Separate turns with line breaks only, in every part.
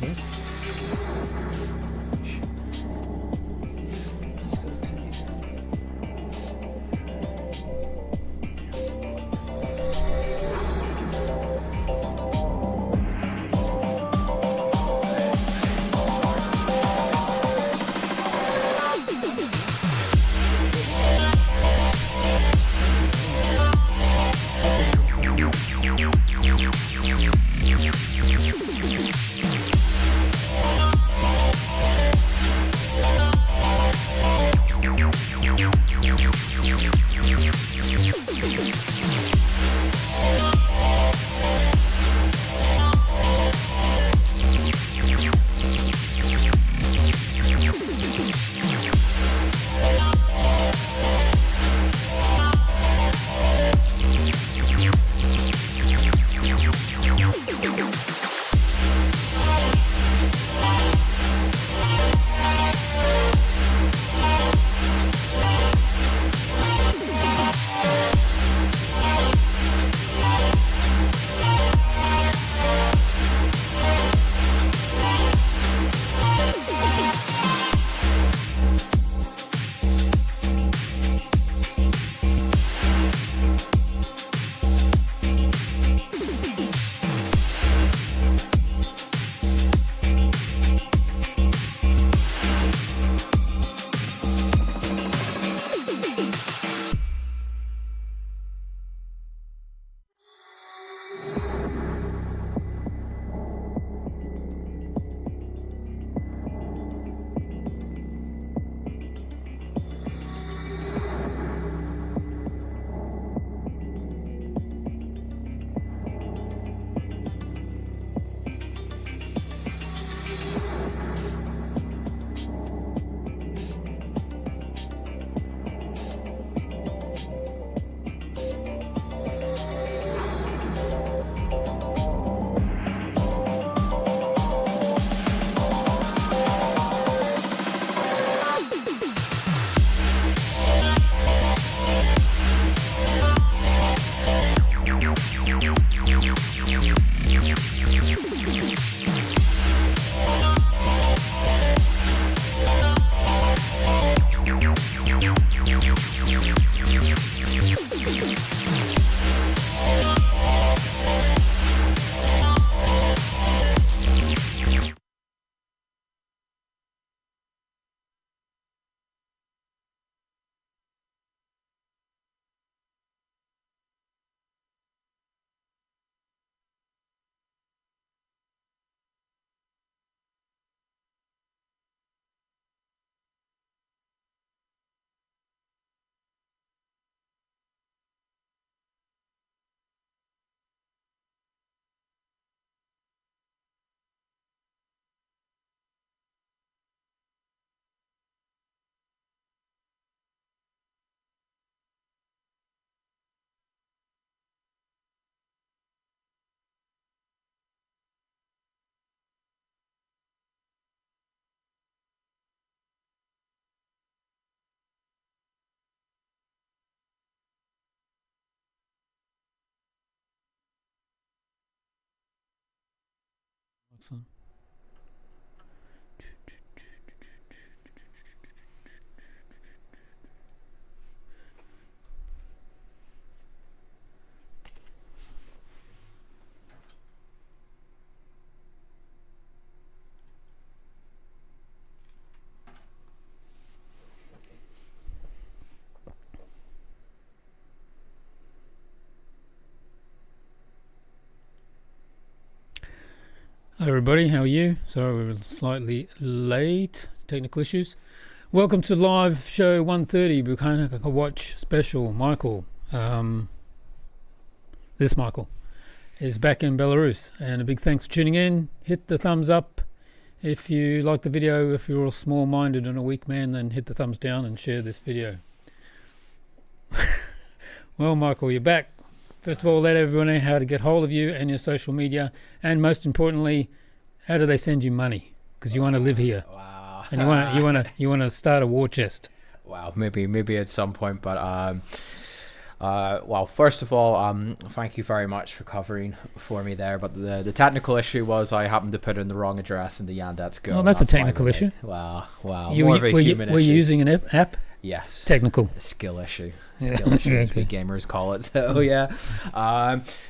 Okay. Awesome. Hi everybody, how are you? Sorry we were slightly late, technical issues. Welcome to live show 130, Buhanka Watch special. Michael, this Michael, is back in Belarus, and a big thanks for tuning in. Hit the thumbs up if you like the video. If you're all small-minded and a weak man, then hit the thumbs down and share this video. Well, Michael, you're back. First of all, let everyone know how to get hold of you and your social media, and most importantly, how do they send you money? Because you want to live here.
Wow.
And you want to start a war chest.
Wow. Maybe at some point, but Well, first of all, thank you very much for covering for me there. But the technical issue was I happened to put in the wrong address in the Yandex Go.
Oh, that's a technical issue.
Wow.
More of a human issue. Were you using an app?
Yes.
Technical.
A skill issue. Skill issue, as we gamers call it. So, yeah.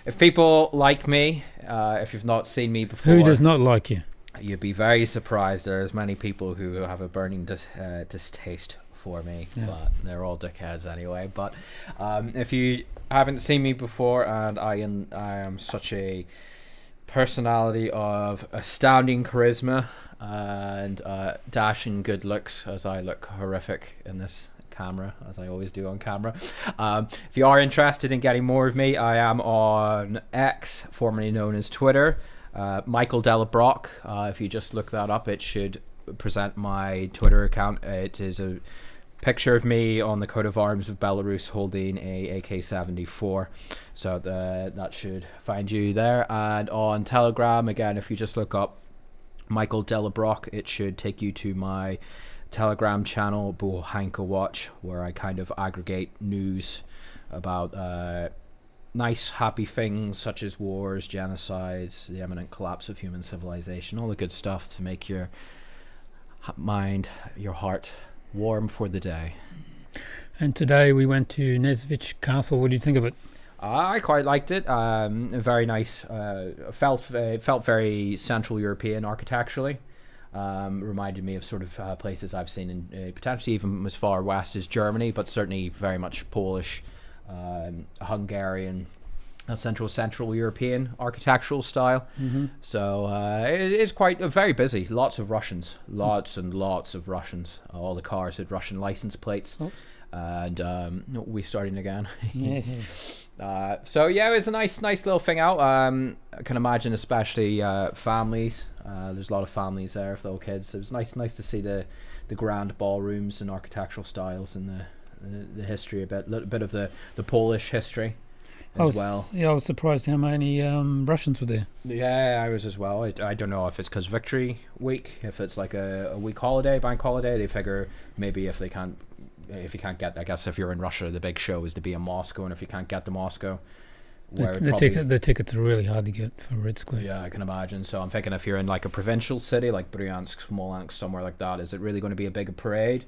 If people like me, if you've not seen me before...
Who does not like you?
You'd be very surprised. There's many people who have a burning distaste for me, but they're all dickheads anyway. But if you haven't seen me before, and I am such a personality of astounding charisma and dashing good looks, as I look horrific in this camera, as I always do on camera. If you are interested in getting more of me, I am on X, formerly known as Twitter, Michael Delabrock. If you just look that up, it should present my Twitter account. It is a picture of me on the coat of arms of Belarus holding a AK-74, so that should find you there. And on Telegram, again, if you just look up Michael Delabrock, it should take you to my Telegram channel, Buhanka Watch, where I kind of aggregate news about nice, happy things such as wars, genocides, the imminent collapse of human civilization, all the good stuff to make your mind, your heart warm for the day.
And today we went to Neesvich Castle. What do you think of it?
I quite liked it. Very nice. Felt very Central European architecturally. Reminded me of sort of places I've seen in potentially even as far west as Germany, but certainly very much Polish, Hungarian, Central European architectural style. So it's quite very busy. Lots of Russians, lots and lots of Russians. All the cars had Russian license plates. And we starting again. So yeah, it was a nice little thing out. I can imagine, especially families. There's a lot of families there with little kids. It was nice to see the grand ballrooms and architectural styles and the history a little bit of the Polish history as well. Yeah,
I was surprised how many Russians were there.
Yeah, I was as well. I don't know if it's because Victory Week, if it's like a week holiday, bank holiday. They figure maybe if you can't get, I guess if you're in Russia, the big show is to be in Moscow, and if you can't get to Moscow,
the tickets are really hard to get for Red Square.
Yeah, I can imagine. So I'm thinking if you're in like a provincial city like Bryansk, Smolensk, somewhere like that, is it really going to be a big parade?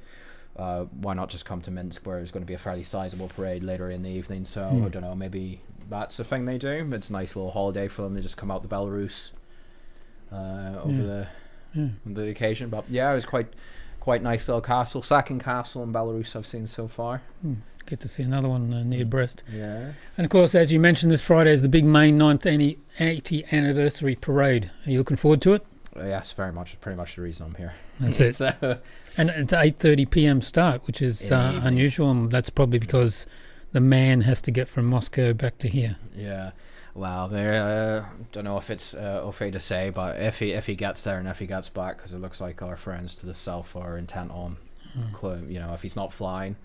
Why not just come to Minsk, where there's going to be a fairly sizable parade later in the evening? So I don't know, maybe that's the thing they do. It's a nice little holiday for them. They just come out to Belarus over the occasion. But yeah, it was quite nice little castle. Second castle in Belarus I've seen so far.
Get to see another one near Brest.
Yeah.
And of course, as you mentioned, this Friday is the big main 80th anniversary parade. Are you looking forward to it?
Yes, very much. Pretty much the reason I'm here.
That's it. And it's 8:30 p.m. start, which is unusual, and that's probably because the man has to get from Moscow back to here.
Yeah. Well, there. Don't know if it's okay to say, but if he gets there and if he gets back, because it looks like our friends to the south are intent on, if he's not flying.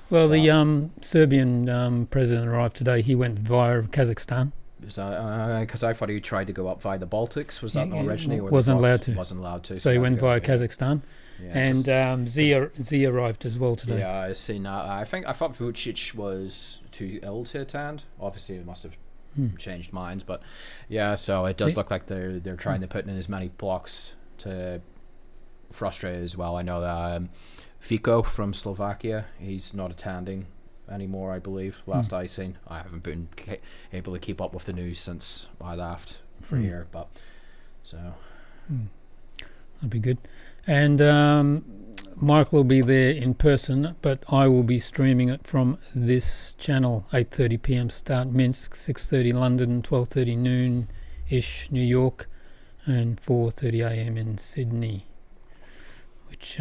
Well, the Serbian president arrived today. He went via Kazakhstan.
Because I thought he tried to go up via the Baltics. Was that not originally?
Wasn't allowed to.
Wasn't allowed to.
So he went via Kazakhstan. Yeah, and Z arrived as well today.
Yeah, I see now. I thought Vucic was too ill to attend. Obviously, it must have changed minds, but yeah. So it does look like they're trying to put in as many blocks to frustrate as well. I know that Fico from Slovakia, he's not attending anymore, I believe. Last I seen, I haven't been able to keep up with the news since I left for here, but so
that'd be good. And Michael will be there in person, but I will be streaming it from this channel. 8:30 p.m. start Minsk, 6:30 London, 12:30 noon-ish New York, and 4:30 a.m. in Sydney. Which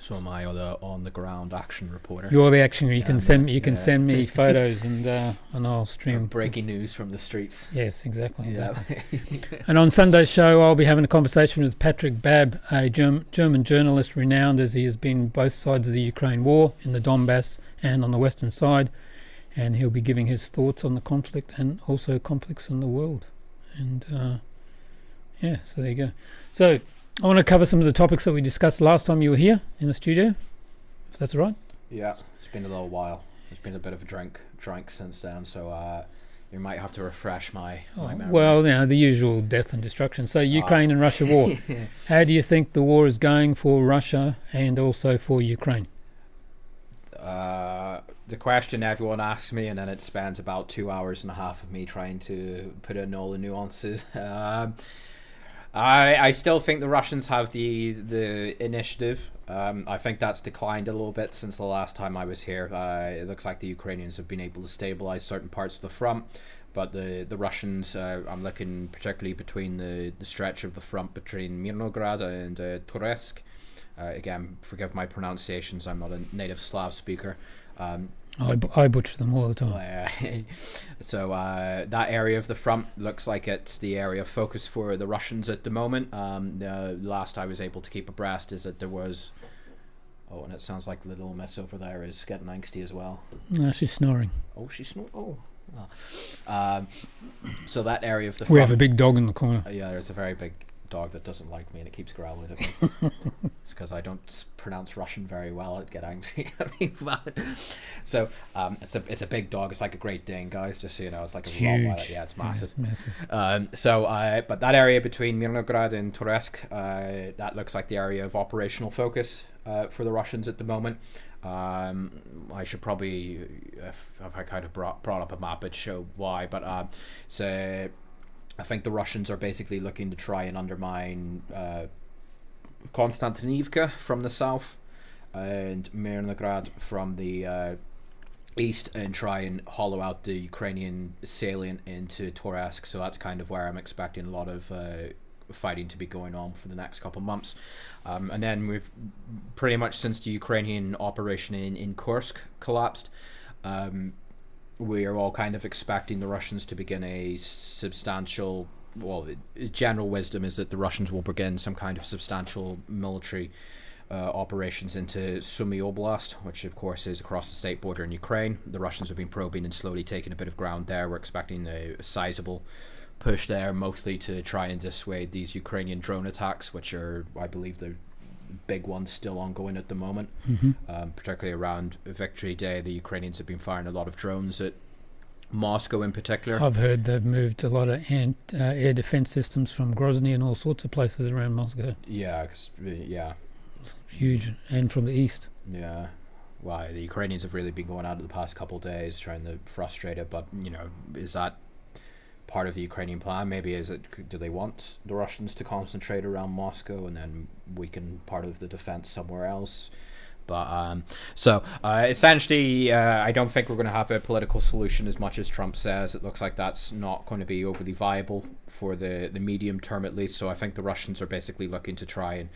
so am I on the ground action reporter.
You're the action. You can send me photos and I'll stream
breaking news from the streets.
Yes, exactly. And on Sunday's show, I'll be having a conversation with Patrick Babb, a German journalist renowned as he has been both sides of the Ukraine war, in the Donbass and on the western side, and he'll be giving his thoughts on the conflict and also conflicts in the world. And so there you go. So I want to cover some of the topics that we discussed last time you were here in the studio, if that's all right.
Yeah, it's been a little while. There's been a bit of a drink since then, so you might have to refresh my memory.
Well, the usual death and destruction. So Ukraine and Russia war. How do you think the war is going for Russia and also for Ukraine?
The question everyone asks me, and then it spends about 2 hours and a half of me trying to put in all the nuances. I still think the Russians have the initiative. I think that's declined a little bit since the last time I was here. It looks like the Ukrainians have been able to stabilize certain parts of the front, but the Russians, I'm looking particularly between the stretch of the front between Mirnograd and Toretsk. Again, forgive my pronunciations, I'm not a native Slav speaker.
I butcher them all the time.
So that area of the front looks like it's the area of focus for the Russians at the moment. The last I was able to keep abreast is that there was... Oh, and it sounds like the little miss over there is getting angsty as well.
No, she's snoring.
Oh, she's snoring? Oh. So that area of the front...
We have a big dog in the corner.
Yeah, there's a very big dog that doesn't like me and it keeps growling at me. It's because I don't pronounce Russian very well. It'd get angry at me. So it's a big dog. It's like a Great Dane, guys, just so you know. It's like a Rottweiler. Yeah, it's massive.
Yeah, it's massive.
But that area between Mirnograd and Toretsk, that looks like the area of operational focus for the Russians at the moment. I should probably, if I kind of brought up a map, it'd show why, but so I think the Russians are basically looking to try and undermine Konstantinivka from the south and Mirnograd from the east, and try and hollow out the Ukrainian salient into Toretsk. So that's kind of where I'm expecting a lot of fighting to be going on for the next couple of months. And then we've pretty much since the Ukrainian operation in Kursk collapsed, we are all kind of expecting the Russians to begin a substantial, general wisdom is that the Russians will begin some kind of substantial military operations into Sumy Oblast, which of course is across the state border in Ukraine. The Russians have been probing and slowly taking a bit of ground there. We're expecting a sizable push there, mostly to try and dissuade these Ukrainian drone attacks, which are, I believe, the big ones still ongoing at the moment. Particularly around Victory Day, the Ukrainians have been firing a lot of drones at Moscow in particular.
I've heard they've moved a lot of air defense systems from Grozny and all sorts of places around Moscow.
Yeah, it's
huge, and from the east.
Yeah. Well, the Ukrainians have really been going out the past couple of days trying to frustrate it, but is that part of the Ukrainian plan? Maybe do they want the Russians to concentrate around Moscow and then weaken part of the defense somewhere else? But essentially, I don't think we're going to have a political solution as much as Trump says. It looks like that's not going to be overly viable for the medium term at least. So I think the Russians are basically looking to try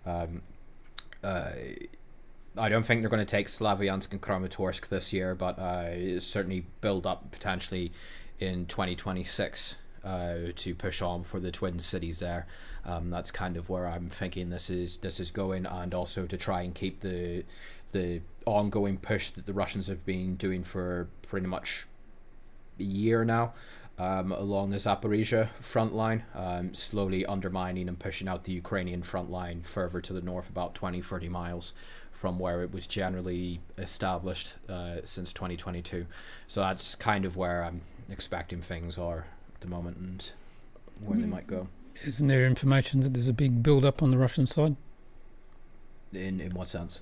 and I don't think they're going to take Slavyansk and Kramatorsk this year, but certainly build up potentially in 2026 to push on for the twin cities there. That's kind of where I'm thinking this is going, and also to try and keep the ongoing push that the Russians have been doing for pretty much a year now along the Zaporizhia front line, slowly undermining and pushing out the Ukrainian front line further to the north, about 20-30 miles from where it was generally established since 2022. So that's kind of where I'm expecting things are at the moment and where they might go.
Isn't there information that there's a big build-up on the Russian side?
In what sense?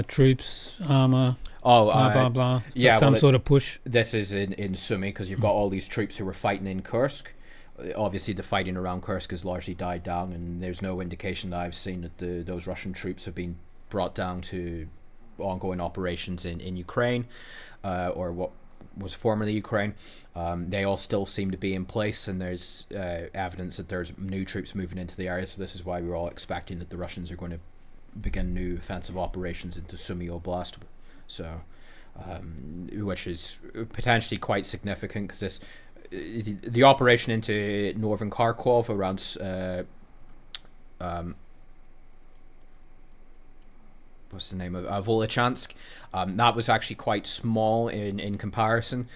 Troops, armor, blah, blah.
Yeah,
sort of push.
This is in Sumy, because you've got all these troops who were fighting in Kursk. Obviously, the fighting around Kursk has largely died down, and there's no indication that I've seen that those Russian troops have been brought down to ongoing operations in Ukraine, or what was formerly Ukraine. They all still seem to be in place, and there's evidence that there's new troops moving into the area. So this is why we're all expecting that the Russians are going to begin new offensive operations into Sumy Oblast. So, which is potentially quite significant, because the operation into northern Kharkov around what's the name of Volochansk, that was actually quite small in comparison.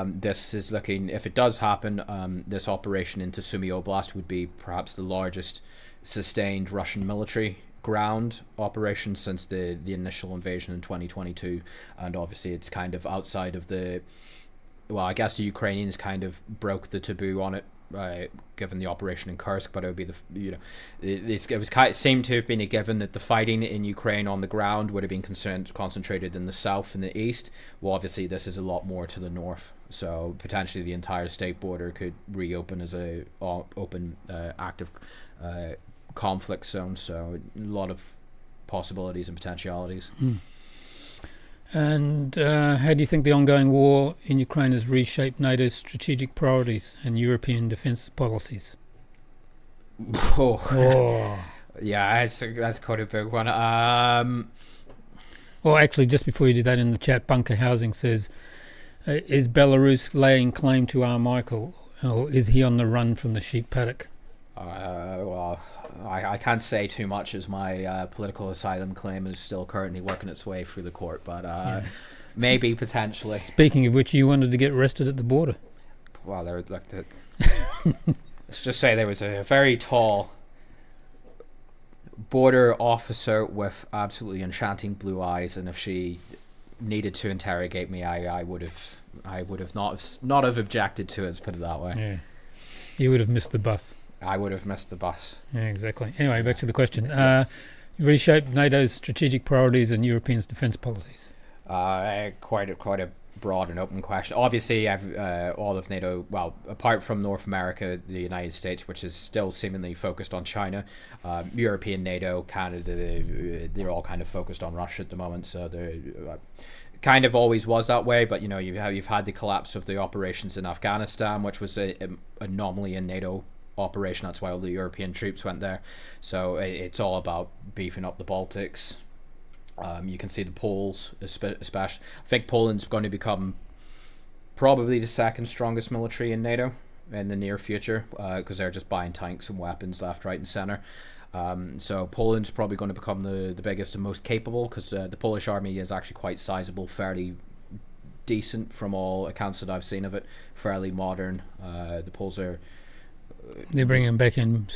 This is looking, if it does happen, this operation into Sumy Oblast would be perhaps the largest sustained Russian military ground operations since the initial invasion in 2022, and obviously it's kind of outside of the. Well, I guess the Ukrainians kind of broke the taboo on it, given the operation in Kursk, but it would be it seemed to have been a given that the fighting in Ukraine on the ground would have been concentrated in the south and the east. Well, obviously this is a lot more to the north, so potentially the entire state border could reopen as a open active conflict zone. So a lot of possibilities and potentialities.
And how do you think the ongoing war in Ukraine has reshaped NATO's strategic priorities and European defence policies?
Yeah, that's quite a big one.
Well, actually, just before you do that, in the chat, Bunker Housing says, is Belarus laying claim to Armichael, or is he on the run from the sheep paddock?
Well, I can't say too much as my political asylum claim is still currently working its way through the court, but maybe potentially.
Speaking of which, you wanted to get arrested at the border.
Well, there like let's just say there was a very tall border officer with absolutely enchanting blue eyes, and if she needed to interrogate me, I would have not have objected to it. Let's put it that way.
Yeah, you would have missed the bus.
I would have missed the bus.
Yeah, exactly. Anyway, back to the question. Reshape NATO's strategic priorities and European defence policies.
Quite a broad and open question. Obviously, all of NATO, well, apart from North America, the United States, which is still seemingly focused on China, European NATO, Canada, they're all kind of focused on Russia at the moment. So they're kind of always was that way. But you've had the collapse of the operations in Afghanistan, which was an anomaly in NATO operation. That's why all the European troops went there. So it's all about beefing up the Baltics. You can see the Poles, especially. I think Poland's going to become probably the second strongest military in NATO in the near future, because they're just buying tanks and weapons left, right, and center. So Poland's probably going to become the biggest and most capable, because the Polish army is actually quite sizable, fairly decent from all accounts that I've seen of it, fairly modern. The Poles are.
They're bringing back in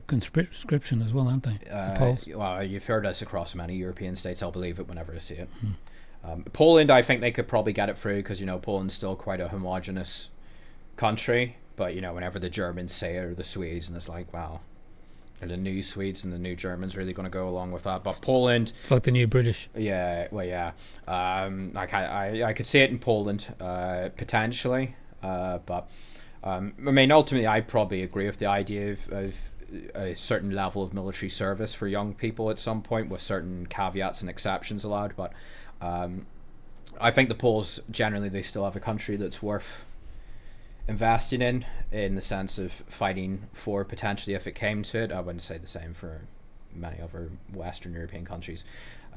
conscription as well, aren't they? The Poles?
Well, you've heard this across many European states. I'll believe it whenever I see it. Poland, I think they could probably get it through, because Poland's still quite a homogenous country. But whenever the Germans say it, or the Swedes, and it's like, wow, are the new Swedes and the new Germans really going to go along with that? But Poland,
it's like the new British.
Yeah, well, yeah. I could see it in Poland, potentially, but. I mean, ultimately, I probably agree with the idea of a certain level of military service for young people at some point, with certain caveats and exceptions allowed. But I think the Poles, generally, they still have a country that's worth investing in the sense of fighting for, potentially, if it came to it. I wouldn't say the same for many other Western European countries.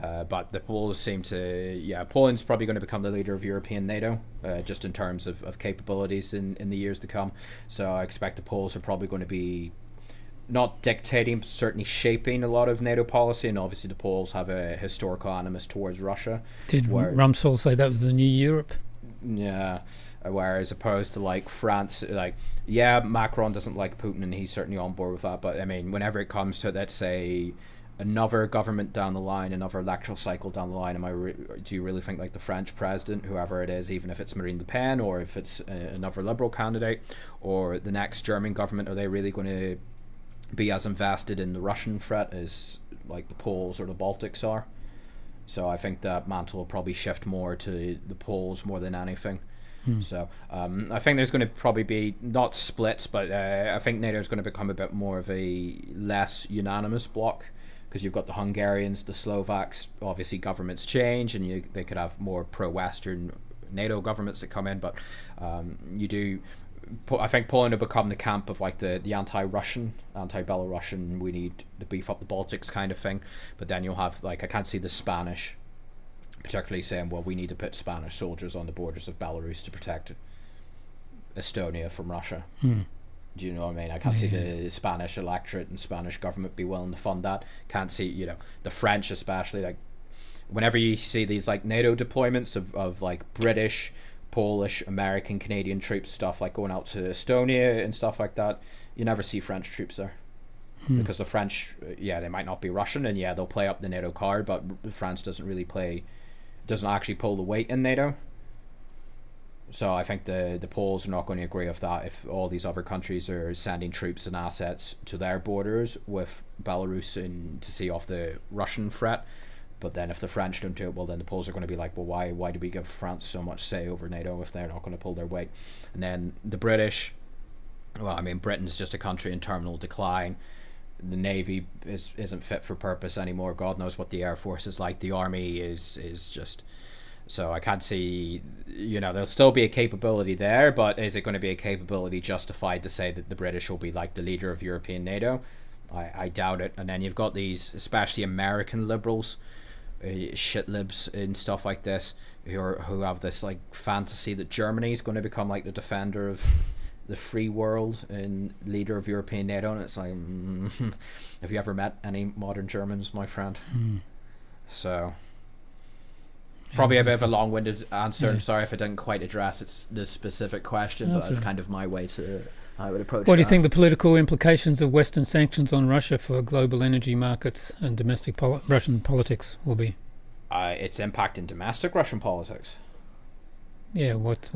But the Poles seem to, Poland's probably going to become the leader of European NATO, just in terms of capabilities in the years to come. So I expect the Poles are probably going to be not dictating, but certainly shaping a lot of NATO policy. And obviously the Poles have a historical animus towards Russia.
Did Rumsfeld say that was the new Europe?
Yeah. Whereas opposed to like France, Macron doesn't like Putin, and he's certainly on board with that. But I mean, whenever it comes to, let's say, another government down the line, another electoral cycle down the line, do you really think like the French president, whoever it is, even if it's Marine Le Pen or if it's another liberal candidate, or the next German government, are they really going to be as invested in the Russian threat as like the Poles or the Baltics are? So I think that mantle will probably shift more to the Poles more than anything. So I think there's going to probably be not splits, but I think NATO is going to become a bit more of a less unanimous bloc, because you've got the Hungarians, the Slovaks. Obviously governments change, and they could have more pro-Western NATO governments that come in, but I think Poland will become the camp of like the anti-Russian, anti-Belarusian, we need to beef up the Baltics kind of thing. But then you'll have, like, I can't see the Spanish particularly saying, well, we need to put Spanish soldiers on the borders of Belarus to protect Estonia from Russia. Do you know what I mean? I can't see the Spanish electorate and Spanish government be willing to fund that. Can't see, the French especially, like, whenever you see these like NATO deployments of like British, Polish, American, Canadian troops, stuff like going out to Estonia and stuff like that, you never see French troops there. because the French, they might not be Russian, and they'll play up the NATO card, but France doesn't actually pull the weight in NATO. So I think the Poles are not going to agree with that if all these other countries are sending troops and assets to their borders with Belarus to see off the Russian threat. But then if the French don't do it, well, then the Poles are going to be like, well, why do we give France so much say over NATO if they're not going to pull their weight? And then the British, well, I mean, Britain's just a country in terminal decline. The Navy isn't fit for purpose anymore. God knows what the Air Force is like. The Army is just... So I can't see, there'll still be a capability there, but is it going to be a capability justified to say that the British will be like the leader of European NATO? I doubt it. And then you've got these, especially American liberals, shit libs and stuff like this, who have this like fantasy that Germany is going to become like the defender of the free world and leader of European NATO. And it's like, have you ever met any modern Germans, my friend? So... Probably a bit of a long-winded answer. Yeah. I'm sorry if I didn't quite address the specific question, but that's kind of my way to I would approach.
What do you think the political implications of Western sanctions on Russia for global energy markets and domestic Russian politics will be?
Its impact in domestic Russian politics.
Yeah. What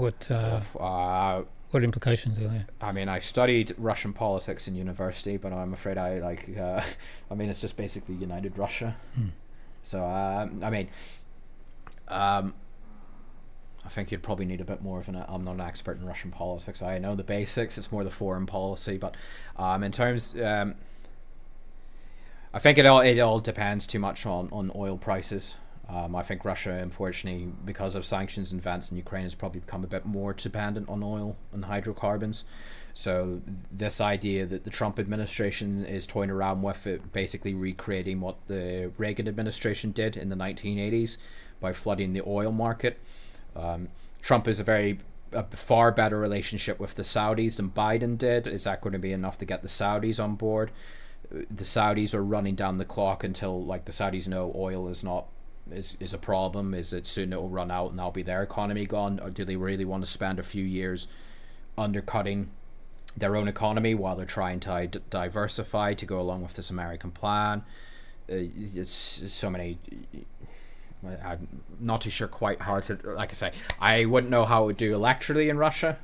implications are there?
I mean, I studied Russian politics in university, but I'm afraid it's just basically United Russia. So I think you'd probably need a bit more of I'm not an expert in Russian politics. I know the basics. It's more the foreign policy, but in terms, I think it all depends too much on oil prices. I think Russia, unfortunately, because of sanctions and events in Ukraine, has probably become a bit more dependent on oil and hydrocarbons. So this idea that the Trump administration is toying around with it, basically recreating what the Reagan administration did in the 1980s by flooding the oil market. Trump has a far better relationship with the Saudis than Biden did. Is that going to be enough to get the Saudis on board? The Saudis are running down the clock until the Saudis know oil is a problem. Is it soon it will run out and that'll be their economy gone? Or do they really want to spend a few years undercutting their own economy while they're trying to diversify to go along with this American plan? It's so many... I'm not too sure quite how to, like I say, I wouldn't know how it would do electorally in Russia,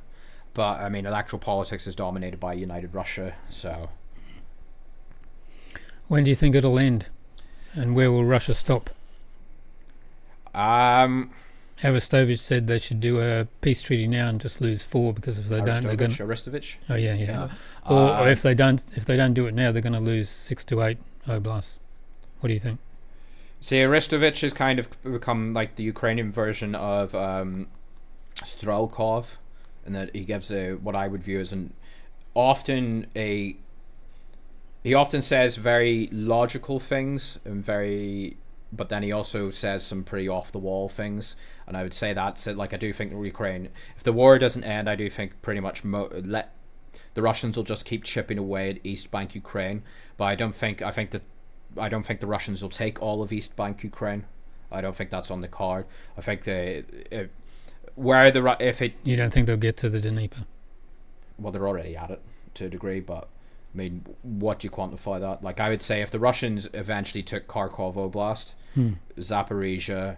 but I mean, electoral politics is dominated by United Russia, so.
When do you think it'll end? And where will Russia stop? Aristowich said they should do a peace treaty now and just lose 4, because if they don't, they're going to...
Aristovich?
Oh, yeah. Or if they don't do it now, they're going to lose 6 to 8 oblasts. What do you think?
See, Aristovich has kind of become like the Ukrainian version of Strelkov, in that he gives what I would view as he often says very logical things but then he also says some pretty off the wall things, and I would say that's it. I do think Ukraine, if the war doesn't end, I do think pretty much the Russians will just keep chipping away at East Bank Ukraine, but I don't think the Russians will take all of East Bank Ukraine. I don't think that's on the card. I think you
don't think they'll get to the Dnieper?
Well, they're already at it to a degree, but I mean, what do you quantify that? I would say if the Russians eventually took Kharkov Oblast, Zaporizhia,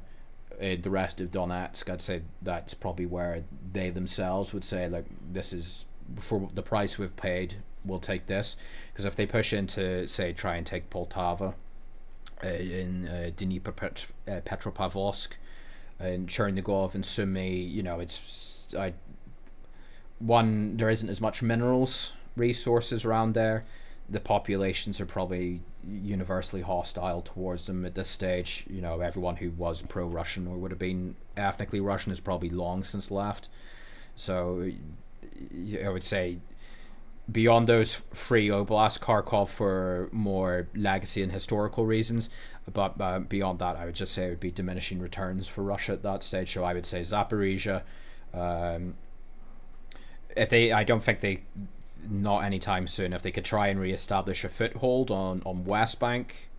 the rest of Donetsk, I'd say that's probably where they themselves would say, this is for the price we've paid, we'll take this. Because if they push into, say, try and take Poltava, in Petropavlovsk, and Chernigov and Sumy, there isn't as much minerals resources around there. The populations are probably universally hostile towards them at this stage. Everyone who was pro-Russian or would have been ethnically Russian has probably long since left. So I would say beyond those 3 oblasts, Kharkov for more legacy and historical reasons, but beyond that, I would just say it would be diminishing returns for Russia at that stage. So I would say Zaporizhia. I don't think they, not anytime soon, if they could try and re-establish a foothold on West Bank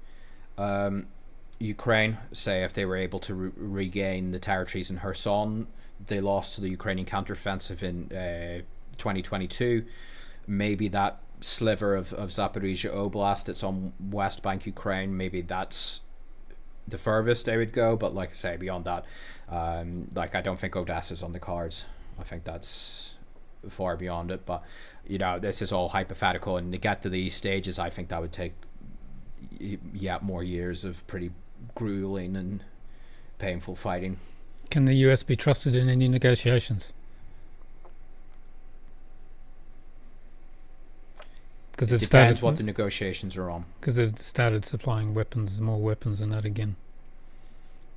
Ukraine, say if they were able to regain the territories in Kherson they lost to the Ukrainian counteroffensive in 2022, maybe that sliver of Zaporizhia Oblast that's on West Bank Ukraine, maybe that's the furthest they would go. But like I say, beyond that, like I don't think Odessa's on the cards. I think that's far beyond it. But you know, this is all hypothetical, and to get to these stages, I think that would take more years of pretty grueling and painful fighting.
Can the US be trusted in any negotiations? Because
it depends what the negotiations are on.
Because they've started supplying more weapons and that again.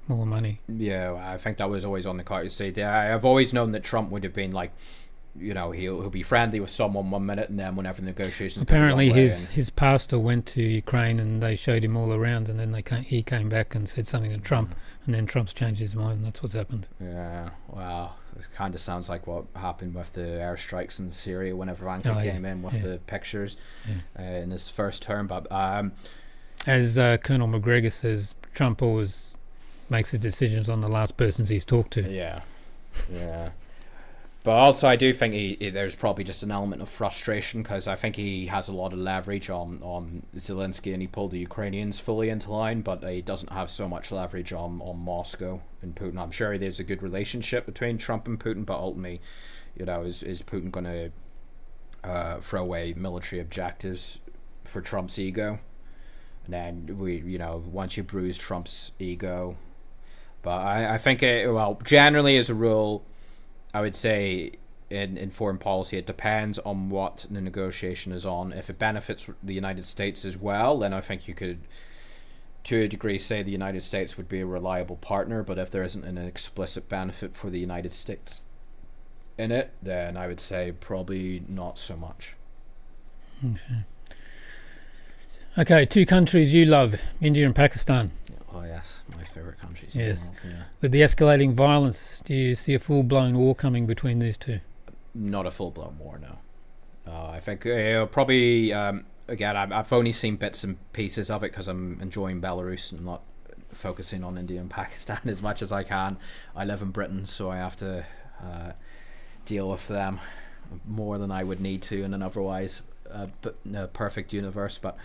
More money.
Yeah, I think that was always on the card. See, I've always known that Trump would have been like, you know, he'll be friendly with someone 1 minute, and then whenever the negotiations.
Apparently, his pastor went to Ukraine and they showed him all around, and then he came back and said something to Trump, and then Trump's changed his mind. And that's what's happened.
Yeah, wow, it kind of sounds like what happened with the airstrikes in Syria whenever Buhanka came in with the pictures in his first term. But
as Colonel McGregor says, Trump always makes his decisions on the last persons he's talked to.
Yeah. But also, I do think there's probably just an element of frustration, because I think he has a lot of leverage on Zelensky, and he pulled the Ukrainians fully into line, but he doesn't have so much leverage on Moscow and Putin. I'm sure there's a good relationship between Trump and Putin, but ultimately, you know, is Putin going to throw away military objectives for Trump's ego? And then once you bruise Trump's ego, but I think generally as a rule, I would say in foreign policy, it depends on what the negotiation is on. If it benefits the United States as well, then I think you could, to a degree, say the United States would be a reliable partner. But if there isn't an explicit benefit for the United States in it, then I would say probably not so much.
Okay, two countries you love, India and Pakistan.
Oh yes, my favourite countries.
Yes.
In the world, yeah.
With the escalating violence, do you see a full-blown war coming between these two?
Not a full-blown war, no. I think probably, again, I've only seen bits and pieces of it because I'm enjoying Belarus and not focusing on India and Pakistan as much as I can. I live in Britain, so I have to deal with them more than I would need to in an otherwise perfect universe. But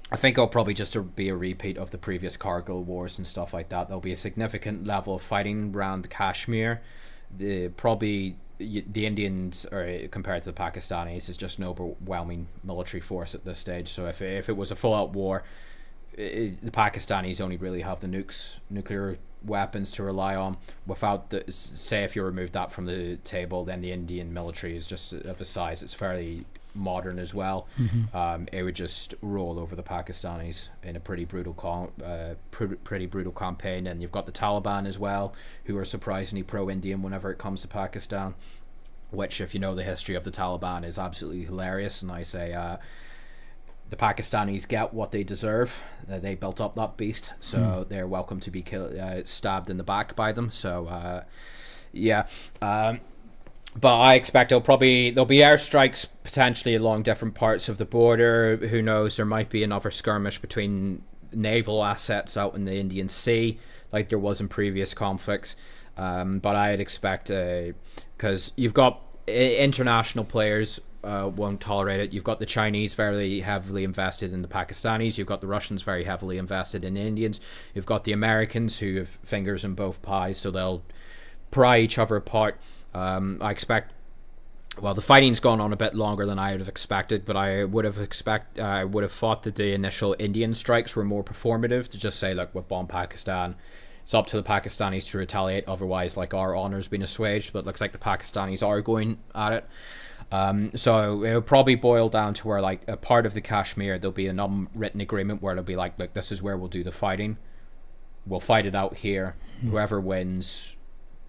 I think it'll probably just be a repeat of the previous Kargil wars and stuff like that. There'll be a significant level of fighting around Kashmir. Probably the Indians, or compared to the Pakistanis, is just an overwhelming military force at this stage. So if it was a full-out war, the Pakistanis only really have the nuclear weapons to rely on. Without say if you remove that from the table, then the Indian military is just of a size it's fairly modern as well. It would just roll over the Pakistanis in a pretty brutal campaign. And you've got the Taliban as well, who are surprisingly pro-Indian whenever it comes to Pakistan, which, if you know the history of the Taliban, is absolutely hilarious. And I say the Pakistanis get what they deserve. They built up that beast, so they're welcome to be stabbed in the back by them. So but I expect there'll be airstrikes potentially along different parts of the border. Who knows? There might be another skirmish between naval assets out in the Indian Sea, like there was in previous conflicts. But I'd expect, because you've got international players won't tolerate it. You've got the Chinese very heavily invested in the Pakistanis. You've got the Russians very heavily invested in the Indians. You've got the Americans who have fingers in both pies, so they'll pry each other apart. I expect, the fighting's gone on a bit longer than I would have expected, but I would have thought that the initial Indian strikes were more performative, to just say, look, we've bombed Pakistan, it's up to the Pakistanis to retaliate, otherwise, like, our honour's been assuaged. But it looks like the Pakistanis are going at it. So it'll probably boil down to where, like, a part of the Kashmir, there'll be an unwritten agreement where it'll be like, look, this is where we'll do the fighting, we'll fight it out here, whoever wins,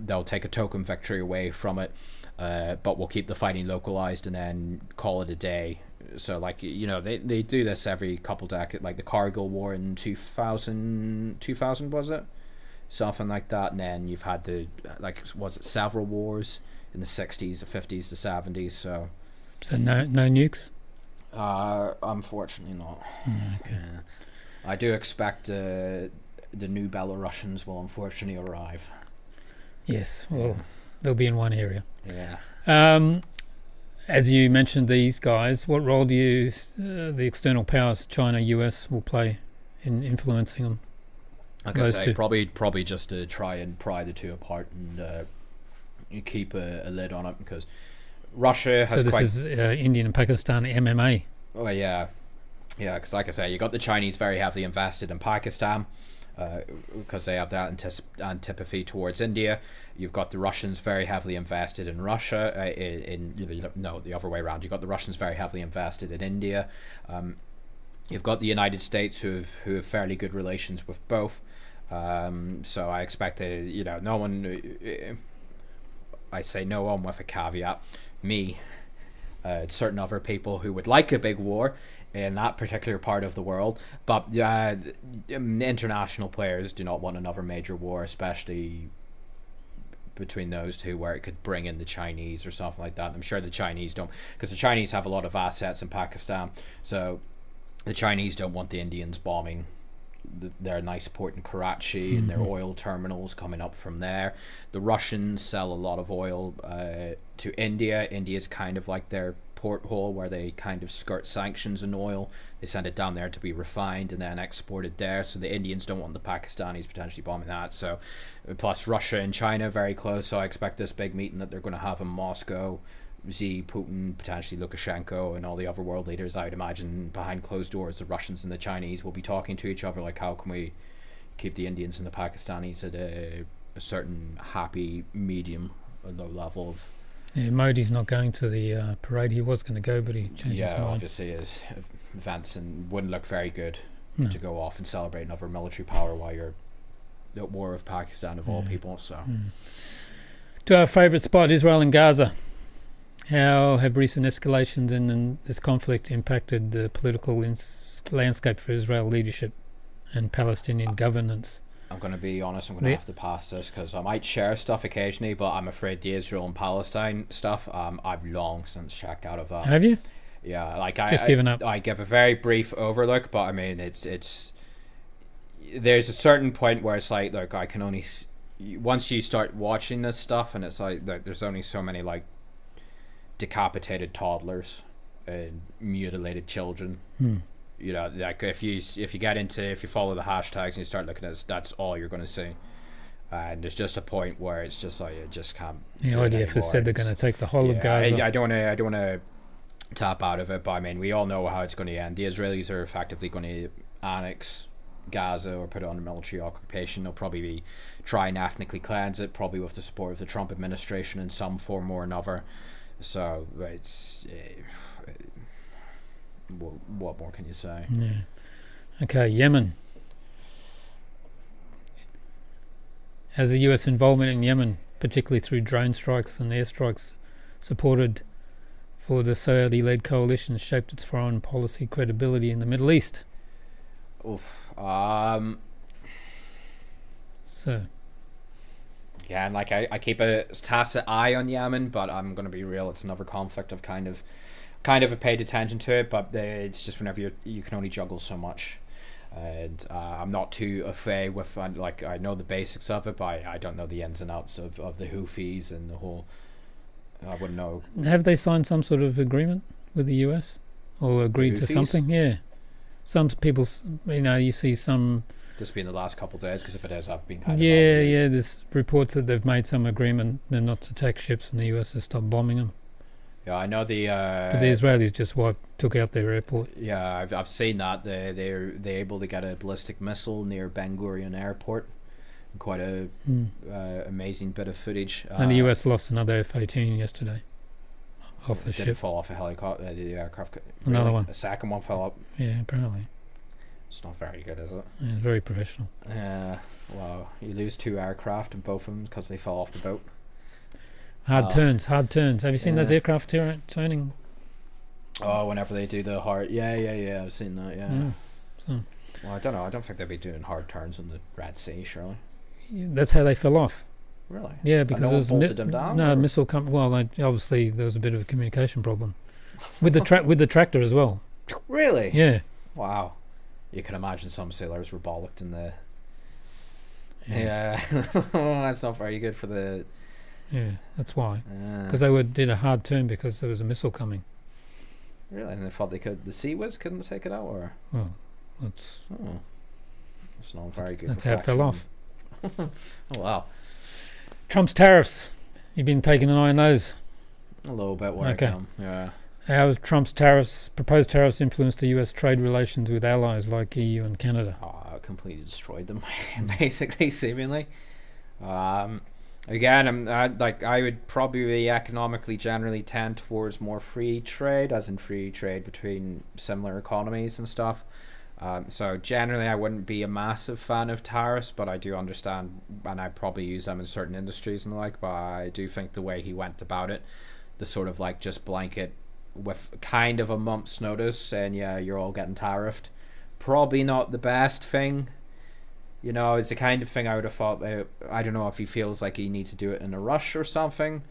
they'll take a token victory away from it, but we'll keep the fighting localized and then call it a day. So, like, you know, they do this every couple decades, like the Kargil war in 2000 was it? Something like that. And then you've had several wars in the 60s, the 50s, the 70s. So
no nukes?
Unfortunately not.
Okay.
I do expect the new Belarusians will unfortunately arrive.
Yes, well, they'll be in one area.
Yeah.
as you mentioned, these guys, what role do you, the external powers, China, US, will play in influencing them?
Like I say, probably just to try and pry the two apart and keep a lid on it, because Russia has.
So this is Indian and Pakistan MMA.
Oh yeah, because like I say, you got the Chinese very heavily invested in Pakistan, because they have that antipathy towards India. You've got the Russians very heavily invested in Russia. No, the other way around. You've got the Russians very heavily invested in India. You've got the United States who have fairly good relations with both. So I expect no one. I say no one with a caveat. Me, certain other people who would like a big war in that particular part of the world, but international players do not want another major war, especially between those two, where it could bring in the Chinese or something like that. I'm sure the Chinese don't, because the Chinese have a lot of assets in Pakistan, so the Chinese don't want the Indians bombing their nice port in Karachi and their oil terminals coming up from there. The Russians sell a lot of oil to India. India's kind of like their porthole where they kind of skirt sanctions and oil. They send it down there to be refined and then exported there. So the Indians don't want the Pakistanis potentially bombing that. So plus Russia and China very close. So I expect this big meeting that they're going to have in Moscow, Xi, Putin, potentially Lukashenko, and all the other world leaders, I would imagine behind closed doors, the Russians and the Chinese will be talking to each other like, how can we keep the Indians and the Pakistanis at a certain happy medium, a low level of.
Yeah, Modi's not going to the parade. He was going to go, but he changed his mind.
Yeah, obviously his events and wouldn't look very good to go off and celebrate another military power while you're at war with Pakistan of all people. So,
to our favourite spot, Israel and Gaza. How have recent escalations in this conflict impacted the political landscape for Israel leadership and Palestinian governance?
I'm going to be honest, I'm going to have to pass this because I might share stuff occasionally, but I'm afraid the Israel and Palestine stuff, I've long since checked out of that.
Have you?
Yeah, like
given up.
I give a very brief overlook, but I mean, it's there's a certain point where it's like I can only, once you start watching this stuff, and it's like there's only so many like decapitated toddlers and mutilated children. You know, like if you follow the hashtags and you start looking at this, that's all you're going to see. And there's just a point where it's just like you just can't.
The IDF has said they're going to take the whole of Gaza.
I don't want to tap out of it, but I mean, we all know how it's going to end. The Israelis are effectively going to annex Gaza or put it under military occupation. They'll probably be trying to ethnically cleanse it, probably with the support of the Trump administration in some form or another. So it's what more can you say?
Yeah. Okay, Yemen. Has the US involvement in Yemen, particularly through drone strikes and airstrikes supported for the Saudi-led coalition, shaped its foreign policy credibility in the Middle East? So.
Yeah, and like I keep a tacit eye on Yemen, but I'm going to be real. It's another conflict I've kind of paid attention to it, but it's just whenever you can only juggle so much, and I'm not too au fait with like I know the basics of it, but I don't know the ins and outs of the Houthis and the whole. I wouldn't know.
Have they signed some sort of agreement with the US or agreed to something? Yeah, some people, you see some.
Just been the last couple of days, because if it has, I've been kind of.
Yeah. There's reports that they've made some agreement. They're not to attack ships, and the US has stopped bombing them.
Yeah, I know the.
But the Israelis just took out their airport.
Yeah, I've seen that they're able to get a ballistic missile near Ben Gurion Airport. Quite a amazing bit of footage.
And the US lost another F-18 yesterday off the ship.
Didn't fall off a helicopter. The aircraft.
Another one.
A second one fell up.
Yeah, apparently.
It's not very good, is it?
Yeah, very professional.
Yeah. Wow. You lose 2 aircraft and both of them because they fell off the boat.
Hard turns. Have you seen those aircraft turning?
Oh, whenever they do the hard. Yeah. I've seen that. Yeah.
So.
Well, I don't know. I don't think they'd be doing hard turns in the Red Sea, surely.
That's how they fell off.
Really?
Yeah, because
there was them down.
No, missile well, obviously there was a bit of a communication problem with the with the tractor as well.
Really?
Yeah.
Wow. You can imagine some sailors were bollocked in the. Yeah, that's not very good for the
Yeah, that's why. Because they did a hard turn because there was a missile coming.
Really? And they thought they could. The Sea-Wiz couldn't take it out, or?
Well, that's
not very good.
That's how it fell off.
Oh wow.
Trump's tariffs. You've been taking an eye on those.
A little bit where I come. Yeah.
How has Trump's proposed tariffs influenced the U.S. trade relations with allies like EU and Canada?
Oh, it completely destroyed them, basically, seemingly. Again, I would probably economically generally tend towards more free trade, as in free trade between similar economies and stuff. So generally, I wouldn't be a massive fan of tariffs, but I do understand, and I probably use them in certain industries and the like. But I do think the way he went about it, the sort of like just blanket with kind of a month's notice saying, yeah, you're all getting tariffed, probably not the best thing. You know, it's the kind of thing I would have thought. I don't know if he feels like he needs to do it in a rush or something,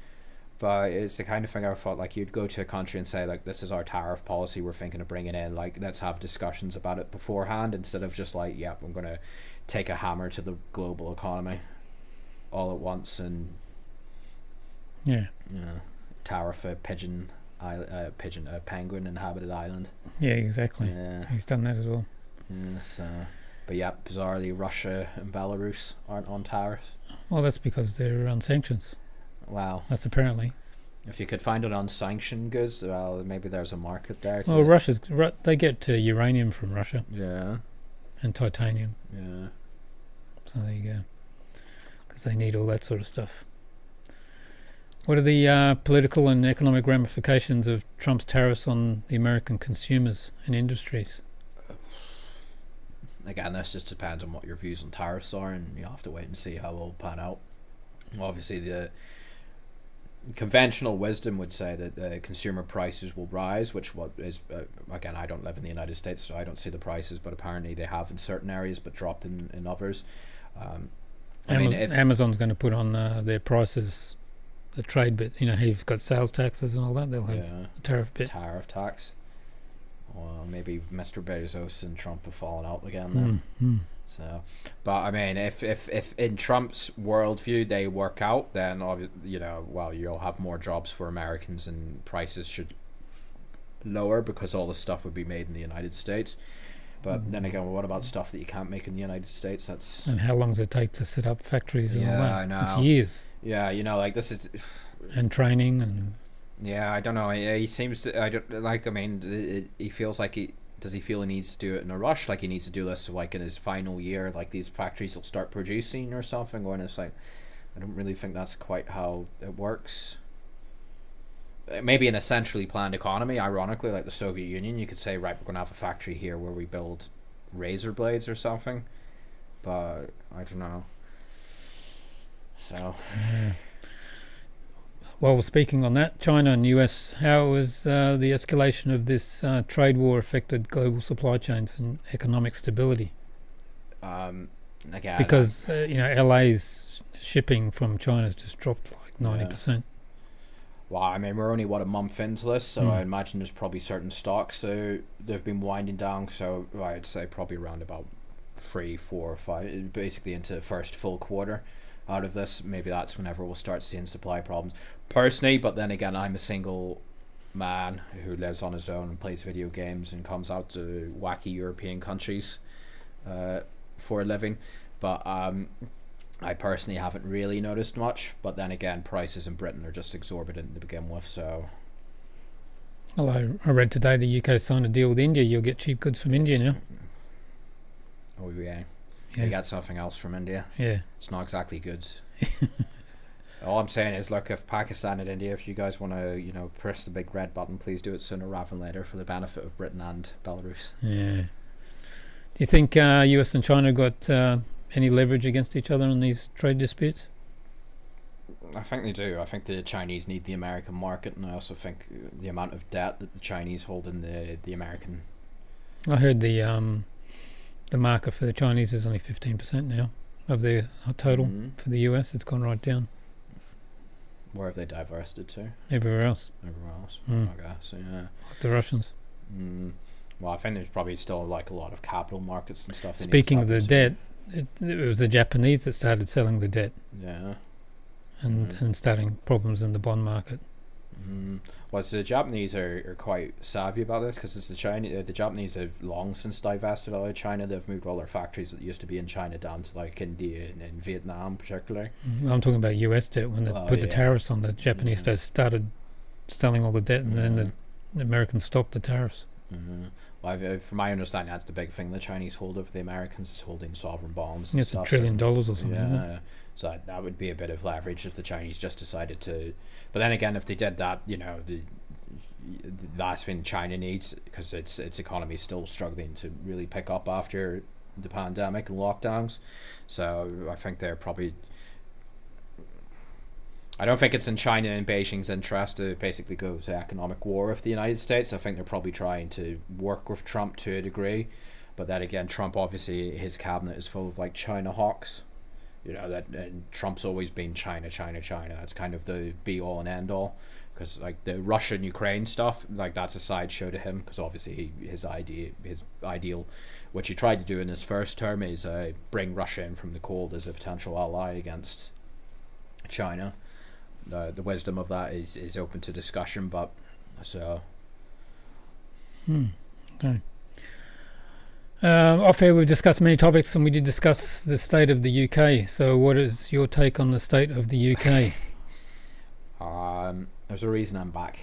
but it's the kind of thing I thought like you'd go to a country and say, like, this is our tariff policy we're thinking of bringing in, like, let's have discussions about it beforehand, instead of just like, yep, I'm gonna take a hammer to the global economy all at once and tariff a penguin inhabited island.
Yeah, exactly. He's done that as well.
But yeah, bizarrely Russia and Belarus aren't on tariffs.
Well, that's because they're on sanctions.
Wow.
That's apparently.
If you could find it on sanctioned goods, well, maybe there's a market there.
Well, they get uranium from Russia.
Yeah.
And titanium.
Yeah.
So there you go. Because they need all that sort of stuff. What are the political and economic ramifications of Trump's tariffs on the American consumers and industries?
Again, this just depends on what your views on tariffs are, and you have to wait and see how it will pan out. Obviously, the conventional wisdom would say that consumer prices will rise, which again, I don't live in the United States, so I don't see the prices, but apparently they have in certain areas, but dropped in others.
Amazon's going to put on their prices, the trade bit. You know, you've got sales taxes and all that. They'll have a tariff bit.
Tariff tax. Well, maybe Mr. Bezos and Trump have fallen out again then. So, but I mean, if in Trump's worldview they work out, then you'll have more jobs for Americans and prices should lower because all the stuff would be made in the United States. But then again, what about stuff that you can't make in the United States?
And how long does it take to set up factories and all that?
I know.
It's years.
Yeah, like this is.
And training and.
Yeah, I don't know. He seems to. I don't like. I mean, he feels like he. Does he feel he needs to do it in a rush? Like he needs to do this like in his final year, like these factories will start producing or something? Or it's like, I don't really think that's quite how it works. Maybe in a centrally planned economy, ironically, like the Soviet Union, you could say, right, we're going to have a factory here where we build razor blades or something. But I don't know. So.
Yeah. Well, speaking on that, China and US, how has the escalation of this trade war affected global supply chains and economic stability?
Again,
because LA's shipping from China has just dropped like 90%.
Well, I mean, we're only a month into this, so I imagine there's probably certain stocks so they've been winding down. So I'd say probably around about 3, 4, or 5, basically into the first full quarter. Out of this, maybe that's whenever we'll start seeing supply problems personally. But then again, I'm a single man who lives on his own and plays video games and comes out to wacky European countries for a living. But I personally haven't really noticed much. But then again, prices in Britain are just exorbitant to begin with. So,
well, I read today the UK signed a deal with India. You'll get cheap goods from India now.
Oh yeah. You got something else from India.
Yeah.
It's not exactly good. All I'm saying is, look, if Pakistan and India, if you guys want to, press the big red button, please do it sooner rather than later for the benefit of Britain and Belarus.
Yeah. Do you think US and China got any leverage against each other on these trade disputes?
I think they do. I think the Chinese need the American market, and I also think the amount of debt that the Chinese hold in the American.
I heard the market for the Chinese is only 15% now of their total. For the US, it's gone right down.
Where have they divested to?
Everywhere else.
Okay, so yeah.
Like the Russians.
Well, I think there's probably still like a lot of capital markets and stuff.
Speaking of the debt, it was the Japanese that started selling the debt.
Yeah.
and starting problems in the bond market.
Well, so the Japanese are quite savvy about this, because it's the Japanese have long since divested out of China. They've moved all their factories that used to be in China down to like India and Vietnam particularly.
I'm talking about US debt. When they put the tariffs on, the Japanese they started selling all the debt, and then the Americans stopped the tariffs.
Well, from my understanding, that's the big thing the Chinese hold over the Americans, is holding sovereign bonds.
It's $1 trillion or something.
Yeah, so that would be a bit of leverage if the Chinese just decided to. But then again, if they did that, that's when China needs, because its economy is still struggling to really pick up after the pandemic and lockdowns. So I think they're probably. I don't think it's in China and Beijing's interest to basically go to economic war with the United States. I think they're probably trying to work with Trump to a degree. But then again, Trump, obviously, his cabinet is full of like China hawks. And Trump's always been China. That's kind of the be all and end all. Because like the Russian-Ukraine stuff, like that's a sideshow to him. Because obviously his ideal, which he tried to do in his first term, is bring Russia in from the cold as a potential ally against China. The wisdom of that is open to discussion, but so.
Okay. Off air, we've discussed many topics, and we did discuss the state of the UK. So, what is your take on the state of the UK?
There's a reason I'm back.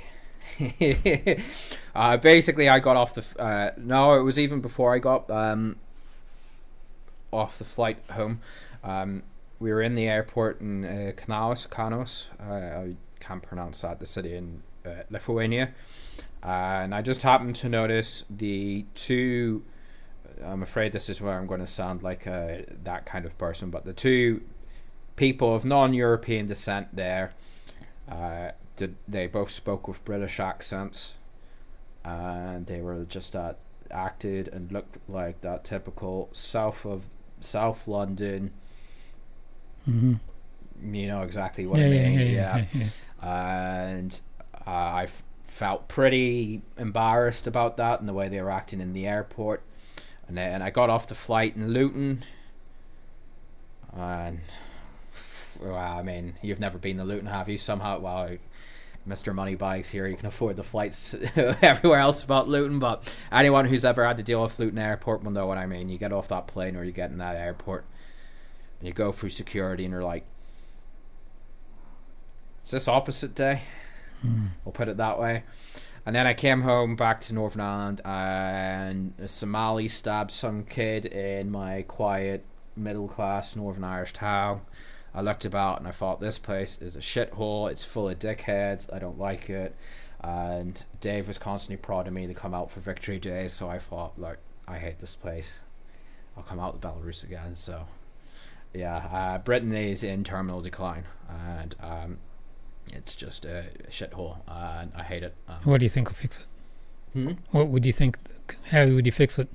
Basically, I got off the. No, it was even before I got off the flight home. We were in the airport in Kanos. I can't pronounce that, the city in Lithuania. And I just happened to notice the two, I'm afraid this is where I'm going to sound like that kind of person, but the two people of non-European descent there, they both spoke with British accents, and they were just acted and looked like that typical South London. You know exactly what I mean. And I felt pretty embarrassed about that and the way they were acting in the airport. And I got off the flight in Luton, and well, I mean, you've never been to Luton, have you? Somehow, well, Mr. Moneybags here, you can afford the flights everywhere else about Luton, but anyone who's ever had to deal with Luton Airport will know what I mean. You get off that plane, or you get in that airport, and you go through security, and you're like, is this opposite day? We'll put it that way. And then I came home back to Northern Ireland, and a Somali stabbed some kid in my quiet middle-class Northern Irish town. I looked about and I thought, this place is a shithole. It's full of dickheads. I don't like it. And Dave was constantly prodding me to come out for Victory Day, so I thought, look, I hate this place. I'll come out to Belarus again. So, yeah, Britain is in terminal decline, and it's just a shithole, and I hate it.
What do you think will fix it? What would you think? How would you fix it?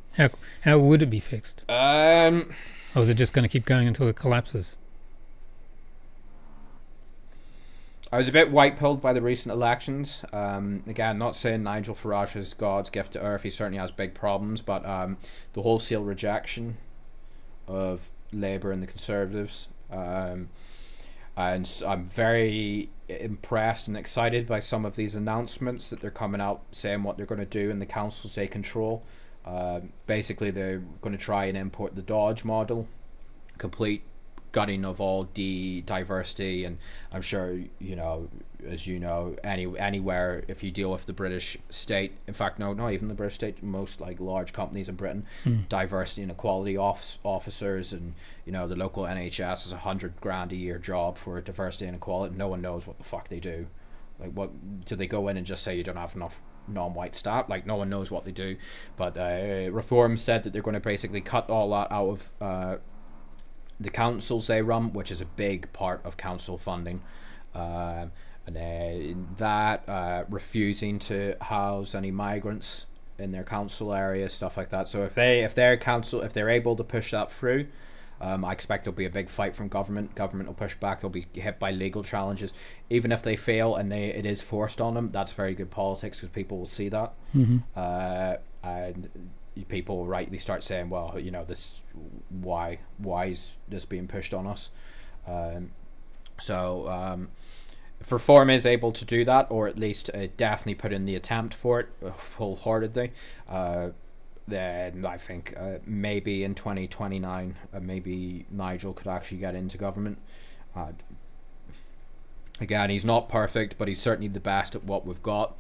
How would it be fixed? Or is it just going to keep going until it collapses?
I was a bit white-pilled by the recent elections. Again, not saying Nigel Farage is God's gift to earth. He certainly has big problems, but the wholesale rejection of Labour and the Conservatives, and I'm very impressed and excited by some of these announcements that they're coming out saying what they're going to do in the councils they control. Basically, they're going to try and import the Dodge model, complete gutting of all diversity, and I'm sure anywhere if you deal with the British state, in fact no, not even the British state, most like large companies in Britain, diversity and equality officers, and the local NHS is $100,000 a year job for diversity and equality. No one knows what the fuck they do. Like, what do they go in and just say you don't have enough non-white staff? Like, no one knows what they do. But Reform said that they're going to basically cut all that out of the councils they run, which is a big part of council funding, and refusing to house any migrants in their council areas, stuff like that. So if they're able to push that through, I expect there'll be a big fight from government. Government will push back. They'll be hit by legal challenges. Even if they fail and it is forced on them, that's very good politics, because people will see that. And people will rightly start saying, well, this why is this being pushed on us? So if Reform is able to do that, or at least definitely put in the attempt for it wholeheartedly, then I think maybe in 2029, maybe Nigel could actually get into government. Again, he's not perfect, but he's certainly the best at what we've got.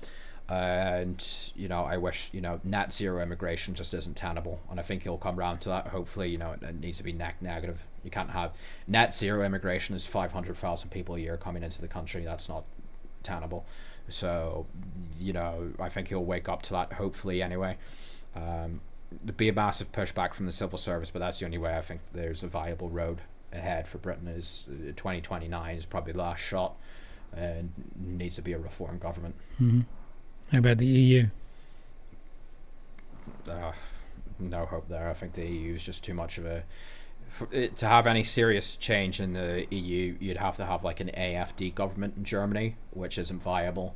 And, I wish, net zero immigration just isn't tenable. And I think he'll come around to that. Hopefully, it needs to be net negative. You can't have net zero immigration is 500,000 people a year coming into the country. That's not tenable. So, I think he'll wake up to that, hopefully, anyway. There'd be a massive pushback from the civil service, but that's the only way I think there's a viable road ahead for Britain. Is 2029 is probably the last shot, and needs to be a reform government.
Mm-hmm. How about the EU?
No hope there. I think the EU is just too much of a... to have any serious change in the EU, you'd have to have like an AFD government in Germany, which isn't viable.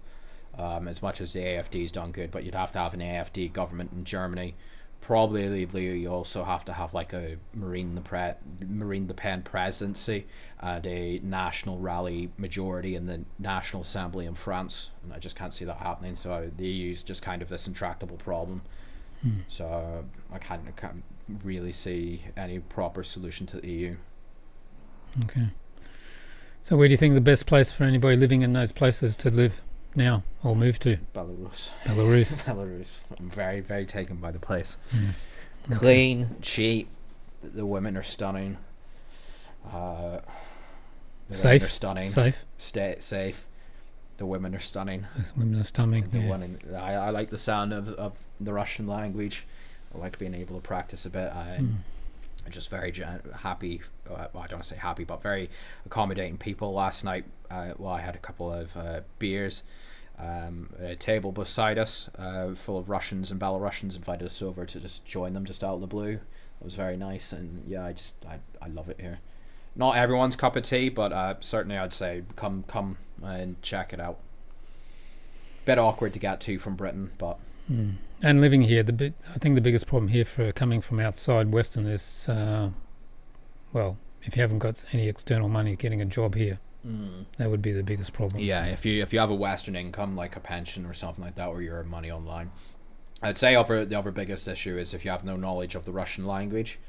As much as the AFD's done good, but you'd have to have an AFD government in Germany. Probably you also have to have like a Marine Le Pen presidency and a National Rally majority in the National Assembly in France, and I just can't see that happening. So the EU is just kind of this intractable problem. So I can't really see any proper solution to the EU.
Okay. So where do you think the best place for anybody living in those places to live now or move to?
Belarus.
Belarus.
I'm very, very taken by the place.
Okay.
Clean, cheap. The women are stunning. The
Safe.
women are stunning. Safe. The women are stunning.
Those women are stunning.
I like the sound of the Russian language. I like being able to practice a bit. I'm just very happy. I don't want to say happy, but very accommodating people. Last night, I had a couple of beers. A table beside us, full of Russians and Belarusians, invited us over to just join them just out of the blue. It was very nice, and yeah, I love it here. Not everyone's cup of tea, but certainly I'd say come and check it out. Bit awkward to get to from Britain, but
and living here, I think the biggest problem here for coming from outside Western is, if you haven't got any external money, getting a job here. That would be the biggest problem.
Yeah, if you have a Western income like a pension or something like that, or your money online, I'd say the other biggest issue is if you have no knowledge of the Russian language,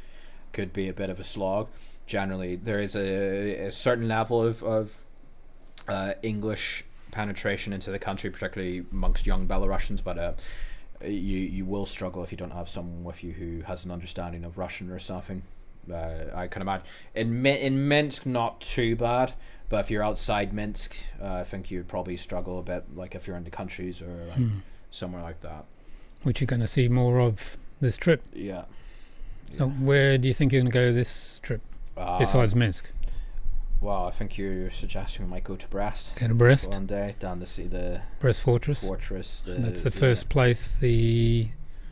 could be a bit of a slog. Generally, there is a certain level of English penetration into the country, particularly amongst young Belarusians, but you will struggle if you don't have someone with you who has an understanding of Russian or something. I can imagine in Minsk not too bad, but if you're outside Minsk, I think you'd probably struggle a bit, like if you're in the countries or somewhere like that.
Which you're going to see more of this trip.
Yeah.
So where do you think you're going to go this trip, besides Minsk?
Well, I think you're suggesting we might go to Brest.
Go to Brest
one day, down to see the
Brest Fortress. That's the first place the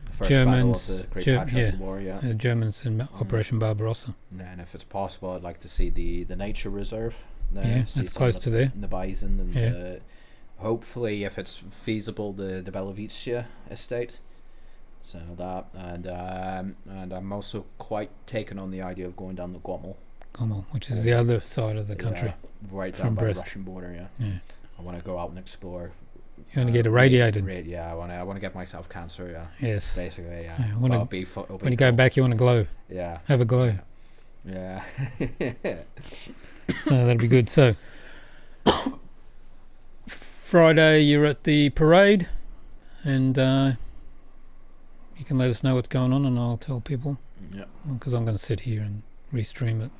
first
Germans,
battle of the Great Patriotic War,
the Germans in Operation Barbarossa.
And if it's possible, I'd like to see the nature reserve.
There, that's close to there.
The bison and hopefully, if it's feasible, the Belarus estate. So that, and I'm also quite taken on the idea of going down the Gomel,
which is the other side of the country,
right down by the Russian border. Yeah. I want to go out and explore.
You want to get irradiated?
Yeah, I want to get myself cancer. Yeah.
Yes.
Basically, yeah.
When you go back, you want to glow.
Yeah.
Have a glow.
Yeah.
So that'd be good. So Friday, you're at the parade, and you can let us know what's going on, and I'll tell people.
Yeah.
Because I'm going to sit here and restream it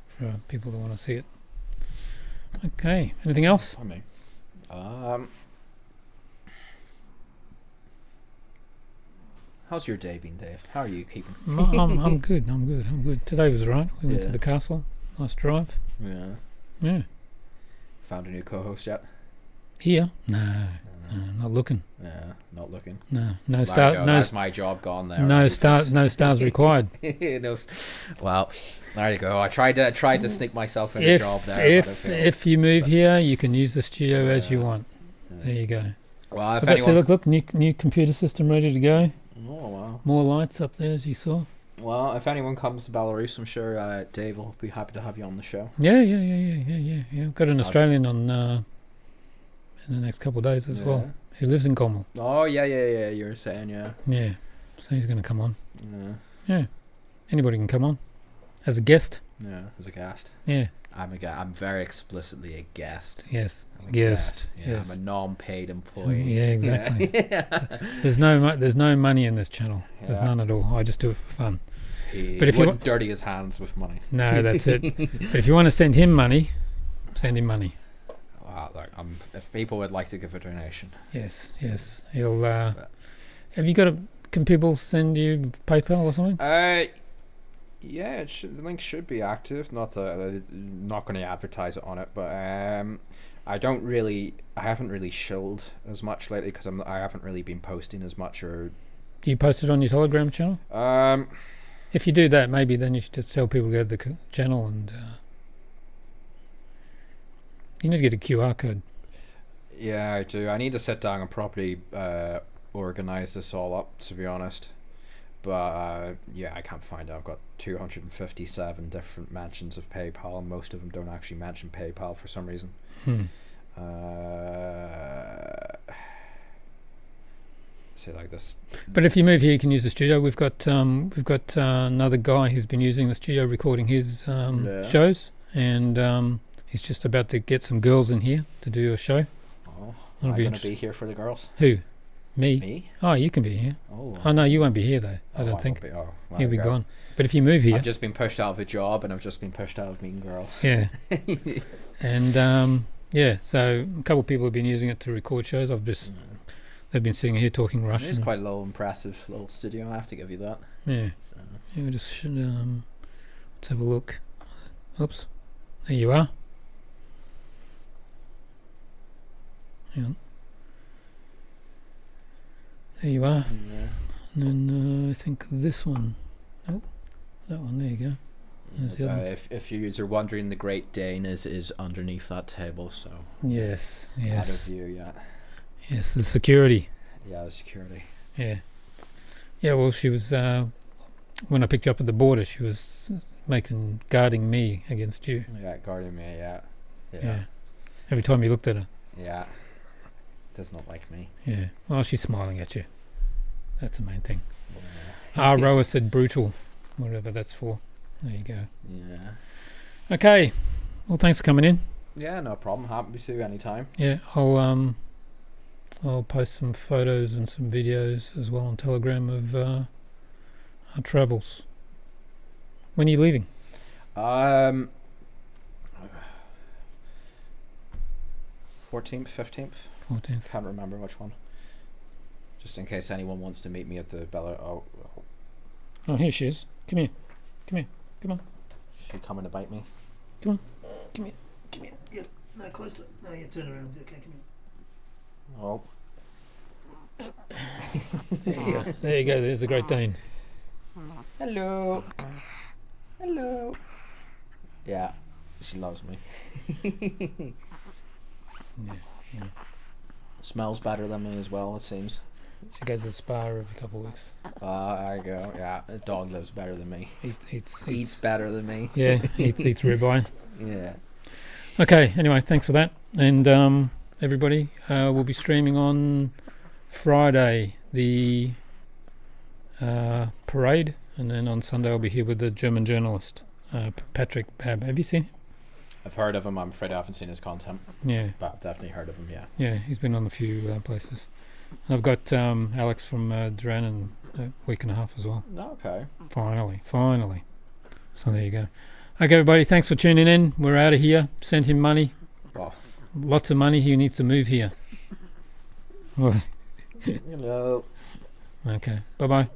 for people that want to see it. Okay. Anything else?
For me. How's your day been, Dave? How are you keeping?
I'm good. Today was right. We went to the castle. Nice drive. Yeah.
Found a new co-host yet?
Here? No, not looking.
Yeah, not looking.
No star. No,
that's my job gone there.
No stars required.
Well, there you go. I tried to sneak myself in a job there.
If you move here, you can use the studio as you want. There you go.
Well, if
anyone... look, new computer system ready to go.
Oh wow.
More lights up there, as you saw.
Well, if anyone comes to Belarus, I'm sure Dave will be happy to have you on the show.
Yeah. We've got an Australian on in the next couple of days as well. He lives in Gommel.
Oh, yeah. You were saying, yeah.
Yeah. So he's going to come on.
Yeah.
Yeah. Anybody can come on as a guest.
Yeah, as a guest.
Yeah.
I'm very explicitly a guest.
Yes.
I'm a
Guest.
Yeah,
Yes.
I'm a non-paid employee.
Yeah, exactly.
Yeah.
There's no money in this channel. There's none at all. I just do it for fun.
But if you wouldn't dirty his hands with money.
No, that's it. But if you want to send him money, send him money.
Wow, look, if people would like to give a donation.
Yes. He'll. Have you got a? Can people send you PayPal or something?
Yeah, the link should be active. Not going to advertise it on it, but I haven't really shilled as much lately because I haven't really been posting as much. Or
do you post it on your Telegram channel? If you do that, maybe then you should just tell people to go to the channel and you need to get a QR code.
Yeah, I do. I need to sit down and properly organize this all up, to be honest. But yeah, I can't find it. I've got 257 different mentions of PayPal, and most of them don't actually mention PayPal for some reason. See, like this.
But if you move here, you can use the studio. We've got another guy who's been using the studio recording his shows, and he's just about to get some girls in here to do a show.
Oh, am I going to be here for the girls?
Who? Me?
Me?
Oh, you can be here.
Oh
no, you won't be here though. I don't think. You'll be gone. But if you move here,
I've just been pushed out of a job, and I've just been pushed out of meeting girls.
Yeah. And yeah, so a couple of people have been using it to record shows. They've been sitting here talking Russian.
It's quite a little impressive little studio. I have to give you that.
Yeah.
So.
Yeah, we just should let's have a look. Oops. There you are. Hang on. There you are.
Yeah.
And then I think this one. Oh, that one. There you go. There's the other one.
If you are wondering, the Great Dane is underneath that table, so
yes.
out of view, yeah.
Yes, the security.
Yeah, the security.
Yeah. Well, she was when I picked you up at the border. She was guarding me against you.
Yeah, guarding me. Yeah.
Every time you looked at her.
Yeah. Does not like me.
Yeah. Well, she's smiling at you. That's the main thing. Yeah. Roa said brutal, whatever that's for. There you go.
Yeah.
Okay. Well, thanks for coming in.
Yeah, no problem. Happy to anytime.
Yeah, I'll post some photos and some videos as well on Telegram of our travels. When are you leaving?
14th, 15th.
14th.
Can't remember which one. Just in case anyone wants to meet me at the Belarus.
Oh, here she is. Come here. Come on.
She's coming to bite me.
Come here. Yeah, no, closer. No, yeah, turn around. Okay, come here.
Oh.
There you go. There's the Great Dane.
Hello. Yeah, she loves me.
Yeah.
Smells better than me as well, it seems.
She goes to the spa every couple of weeks.
There you go. Yeah, the dog lives better than me.
Eats
better than me.
Yeah, eats ribeye.
Yeah.
Okay, anyway, thanks for that. And everybody, we'll be streaming on Friday the parade, and then on Sunday I'll be here with the German journalist, Patrick Babb. Have you seen him?
I've heard of him. I'm afraid I haven't seen his content.
Yeah.
But I've definitely heard of him, yeah.
Yeah, he's been on a few places. And I've got Alex from Duran in a week and a half as well.
Okay.
Finally. So there you go. Okay, everybody, thanks for tuning in. We're out of here. Send him money.
Oh.
Lots of money. He needs to move here.
Hello.
Okay. Bye-bye.